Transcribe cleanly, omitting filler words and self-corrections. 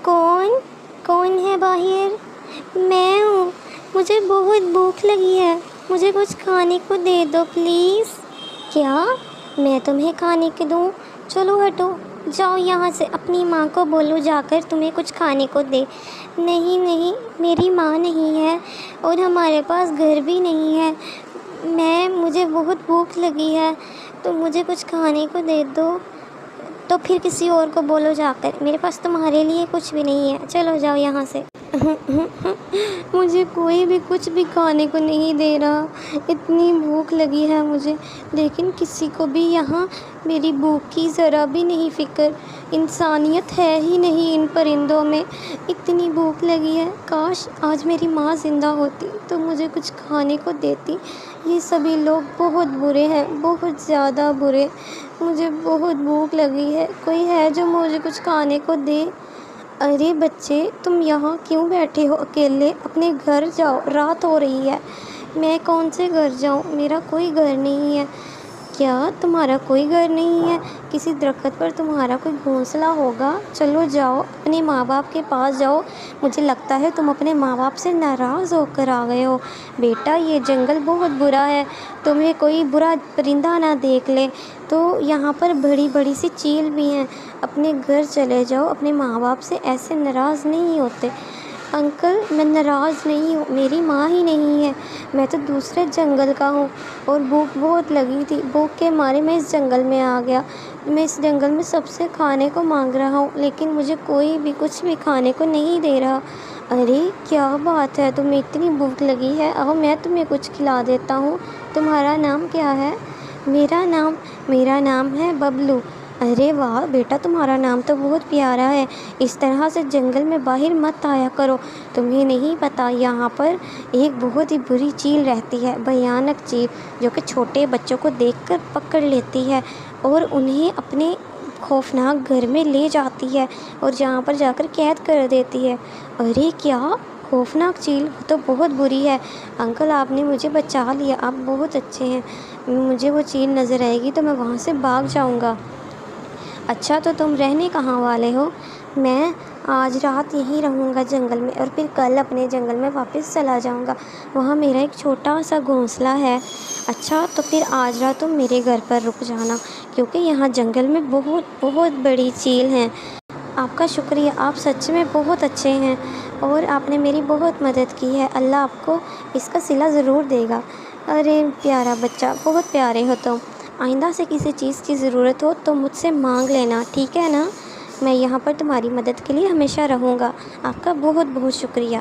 کون کون ہے باہر؟ میں ہوں، مجھے بہت بھوک لگی ہے، مجھے کچھ کھانے کو دے دو پلیز۔ کیا میں تمہیں کھانے کو دوں؟ چلو ہٹو، جاؤ یہاں سے، اپنی ماں کو بولو جا کر تمہیں کچھ کھانے کو دے۔ نہیں نہیں، میری ماں نہیں ہے اور ہمارے پاس گھر بھی نہیں ہے، مجھے بہت بھوک لگی ہے تو مجھے کچھ کھانے کو دے دو۔ تو پھر کسی اور کو بولو جا کر، میرے پاس تمہارے لیے کچھ بھی نہیں ہے، چلو جاؤ یہاں سے۔ مجھے کوئی بھی کچھ بھی کھانے کو نہیں دے رہا، اتنی بھوک لگی ہے مجھے، لیکن کسی کو بھی یہاں میری بھوک کی ذرا بھی نہیں فکر، انسانیت ہے ہی نہیں ان پرندوں میں۔ اتنی بھوک لگی ہے، کاش آج میری ماں زندہ ہوتی تو مجھے کچھ کھانے کو دیتی۔ یہ سبھی لوگ بہت برے ہیں، بہت زیادہ برے، مجھے بہت بھوک لگی ہے، کوئی ہے جو مجھے کچھ کھانے کو دے؟ ارے بچے، تم یہاں کیوں بیٹھے ہو اکیلے؟ اپنے گھر جاؤ، رات ہو رہی ہے۔ میں کون سے گھر جاؤں؟ میرا کوئی گھر نہیں ہے۔ کیا تمہارا کوئی گھر نہیں ہے؟ کسی درخت پر تمہارا کوئی گھونسلہ ہوگا، چلو جاؤ اپنے ماں باپ کے پاس جاؤ۔ مجھے لگتا ہے تم اپنے ماں باپ سے ناراض ہو کر آ گئے ہو۔ بیٹا، یہ جنگل بہت برا ہے، تمہیں کوئی برا پرندہ نہ دیکھ لے تو یہاں پر بڑی بڑی سی چیل بھی ہیں، اپنے گھر چلے جاؤ، اپنے ماں باپ سے ایسے ناراض نہیں ہوتے۔ انکل، میں ناراض نہیں ہوں، میری ماں ہی نہیں ہے، میں تو دوسرے جنگل کا ہوں اور بھوک بہت لگی تھی، بھوک کے مارے میں اس جنگل میں آ گیا۔ میں اس جنگل میں سب سے کھانے کو مانگ رہا ہوں لیکن مجھے کوئی بھی کچھ بھی کھانے کو نہیں دے رہا۔ ارے کیا بات ہے، تمہیں اتنی بھوک لگی ہے، آؤ میں تمہیں کچھ کھلا دیتا ہوں۔ تمہارا نام کیا ہے؟ میرا نام ہے ببلو۔ ارے واہ بیٹا، تمہارا نام تو بہت پیارا ہے۔ اس طرح سے جنگل میں باہر مت آیا کرو، تمہیں نہیں پتہ یہاں پر ایک بہت ہی بری چیل رہتی ہے، بھیانک چیل، جو کہ چھوٹے بچوں کو دیکھ کر پکڑ لیتی ہے اور انہیں اپنے خوفناک گھر میں لے جاتی ہے اور جہاں پر جا کر قید کر دیتی ہے۔ ارے کیا خوفناک چیل؟ وہ تو بہت بری ہے۔ انکل، آپ نے مجھے بچا لیا، آپ بہت اچھے ہیں۔ مجھے وہ چیل نظر آئے گی تو میں وہاں سے بھاگ جاؤں گا۔ اچھا، تو تم رہنے کہاں والے ہو؟ میں آج رات یہیں رہوں گا جنگل میں اور پھر کل اپنے جنگل میں واپس چلا جاؤں گا، وہاں میرا ایک چھوٹا سا گھونسلہ ہے۔ اچھا، تو پھر آج رات تم میرے گھر پر رک جانا کیونکہ یہاں جنگل میں بہت بہت بڑی چیل ہیں۔ آپ کا شکریہ، آپ سچ میں بہت اچھے ہیں اور آپ نے میری بہت مدد کی ہے، اللہ آپ کو اس کا صلہ ضرور دے گا۔ ارے پیارا بچہ، بہت پیارے ہو تم۔ آئندہ سے کسی چیز کی ضرورت ہو تو مجھ سے مانگ لینا، ٹھیک ہے نا؟ میں یہاں پر تمہاری مدد کے لیے ہمیشہ رہوں گا۔ آپ کا بہت بہت شکریہ۔